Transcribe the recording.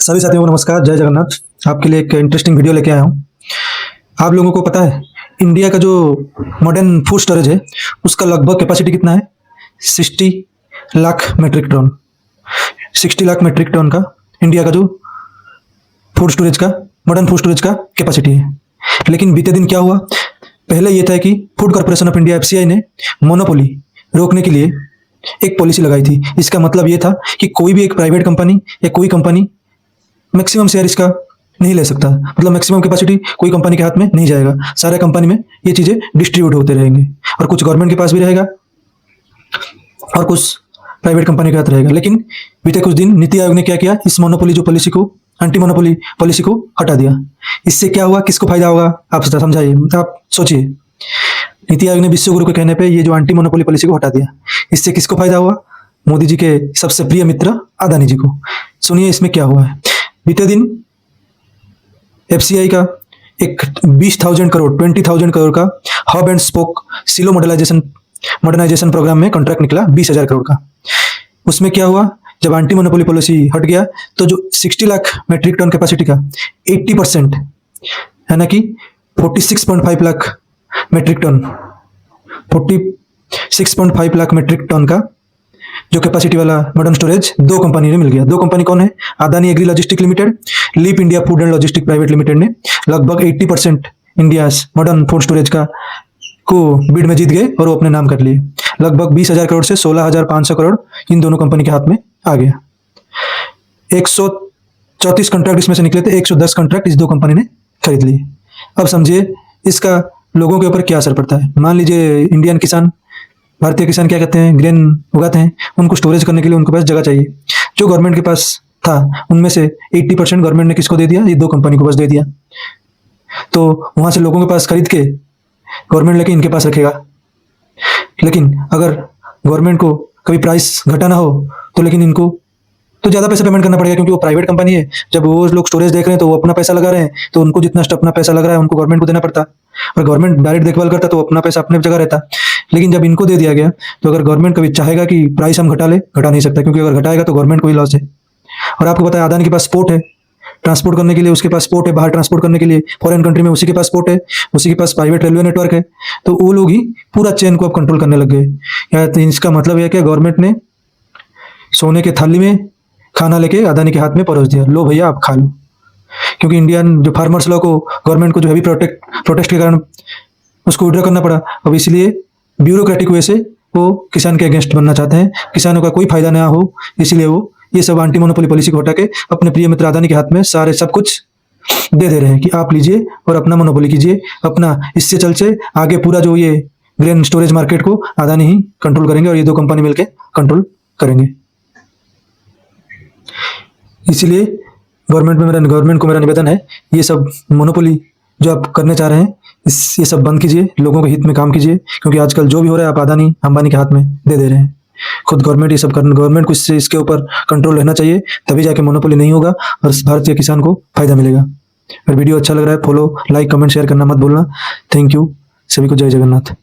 सभी साथियों को नमस्कार, जय जगन्नाथ। आपके लिए एक इंटरेस्टिंग वीडियो लेके आया हूँ। आप लोगों को पता है इंडिया का जो मॉडर्न फूड स्टोरेज है उसका लगभग कैपेसिटी कितना है? 60 lakh metric ton. 60 lakh metric ton का इंडिया का जो फूड स्टोरेज का मॉडर्न फूड स्टोरेज का कैपेसिटी है। लेकिन बीते दिन क्या हुआ? पहले ये था कि food corporation of India FCI ने मोनोपोली रोकने के लिए एक पॉलिसी लगाई थी। इसका मतलब ये था कि कोई भी एक प्राइवेट कंपनी या कोई कंपनी मैक्सिमम शेयर इसका नहीं ले सकता, मतलब मैक्सिमम कैपेसिटी कोई कंपनी के हाथ में नहीं जाएगा। सारे कंपनी में ये चीज़ें डिस्ट्रीब्यूट होते रहेंगे और कुछ गवर्नमेंट के पास भी रहेगा और कुछ प्राइवेट कंपनी के हाथ रहेगा। लेकिन बीते कुछ दिन नीति आयोग ने क्या किया, इस मोनोपोली जो पॉलिसी को, एंटी मोनोपोली पॉलिसी को हटा दिया। इससे क्या हुआ, किसको फायदा होगा आप समझाइए, आप सोचिए। नीति आयोग ने विश्व गुरु के कहने पे ये जो एंटी मोनोपोली पॉलिसी को हटा दिया, इससे किसको फायदा हुआ? मोदी जी के सबसे प्रिय मित्र अदानी जी को। सुनिए इसमें क्या हुआ है। बीते दिन FCI का एक 20,000 करोड़ का hub and spoke silo modernisation programme में कॉन्ट्रैक्ट निकला 20,000 करोड़ का। उसमें क्या हुआ, जब एंटी मोनोपोली पॉलिसी हट गया तो जो 60 लाख मेट्रिक टन कैपेसिटी का 80% है ना कि 46.5 lakh metric ton 46.5 lakh metric ton का जो कैपेसिटी वाला मॉडर्न स्टोरेज दो कंपनी ने मिल गया। दो कंपनी कौन है? Adani agri logistic limited, leap India food and logistic private limited ने लगभग 80% इंडिया मॉडर्न फूड स्टोरेज का को बिड में जीत गए और वो अपने नाम कर लिए। लगभग 20,000 करोड़ से 16,500 करोड़ इन दोनों कंपनी के हाथ में आ गया। 134 कॉन्ट्रैक्ट इसमें से निकले थे, 110 कॉन्ट्रैक्ट इस दो कंपनी ने खरीद लिए। अब समझिए इसका लोगों के ऊपर क्या असर पड़ता है। मान लीजिए इंडियन किसान, भारतीय किसान क्या कहते हैं, ग्रेन उगाते हैं, उनको स्टोरेज करने के लिए उनके पास जगह चाहिए। जो गवर्नमेंट के पास था उनमें से 80% गवर्नमेंट ने किसको दे दिया? ये दो कंपनी को बस दे दिया। तो वहां से लोगों के पास खरीद के गवर्नमेंट लेके इनके पास रखेगा। लेकिन अगर गवर्नमेंट को कभी प्राइस घटाना हो तो लेकिन इनको तो ज़्यादा पैसा पेमेंट करना पड़ेगा, क्योंकि वो प्राइवेट कंपनी है। जब वो लोग स्टोरेज देख रहे हैं तो वो अपना पैसा लगा रहे हैं, तो उनको जितना अपना पैसा लग रहा है उनको गवर्नमेंट को देना पड़ता। और गवर्नमेंट डायरेक्ट देखभाल करता तो अपना पैसा अपने जगह रहता। लेकिन जब इनको दे दिया गया तो अगर गवर्नमेंट कभी चाहेगा कि प्राइस हम घटा ले, घटा नहीं सकता, क्योंकि अगर घटाएगा तो गवर्नमेंट को ही लॉस है। और आपको पता है अदानी के पास पोर्ट है, ट्रांसपोर्ट करने के लिए उसके पास पोर्ट है, बाहर ट्रांसपोर्ट करने के लिए फॉरेन कंट्री में उसी के पास पोर्ट है, उसी के पास प्राइवेट रेलवे नेटवर्क है। तो वो लोग ही पूरा चेन को अब कंट्रोल करने लग गए। या तो इसका मतलब यह कि गवर्नमेंट ने सोने के थाली में खाना लेके अदानी के हाथ में परोस दिया, लो भैया आप खा लो। क्योंकि इंडियन जो फार्मर्स लॉ को गवर्नमेंट को जो हैवी प्रोटेस्ट के कारण उसको विड्रॉ करना पड़ा। अब इसलिए ब्यूरोक्रेटिक वे से वो किसान के अगेंस्ट बनना चाहते हैं, किसानों का कोई फायदा ना हो, इसलिए वो ये सब एंटी मोनोपोली पॉलिसी को हटा के अपने प्रिय मित्र अदानी के हाथ में सारे सब कुछ दे रहे हैं कि आप लीजिए और अपना मोनोपोली कीजिए अपना। इससे चलते आगे पूरा जो ये ग्रेन स्टोरेज मार्केट को अदानी ही कंट्रोल करेंगे और ये दो कंपनी मिलकर कंट्रोल करेंगे। इसीलिए गवर्नमेंट को मेरा निवेदन है, ये सब मोनोपोली जो आप करने चाह रहे हैं ये सब बंद कीजिए, लोगों के हित में काम कीजिए। क्योंकि आजकल जो भी हो रहा है आप अदानी अंबानी के हाथ में दे रहे हैं। खुद गवर्नमेंट ये सब गवर्नमेंट को इसके ऊपर कंट्रोल रहना चाहिए, तभी जाके मोनोपोली नहीं होगा और भारतीय किसान को फायदा मिलेगा। अगर वीडियो अच्छा लग रहा है फॉलो, लाइक, कमेंट, शेयर करना मत भूलना। थैंक यू, सभी को जय जगन्नाथ।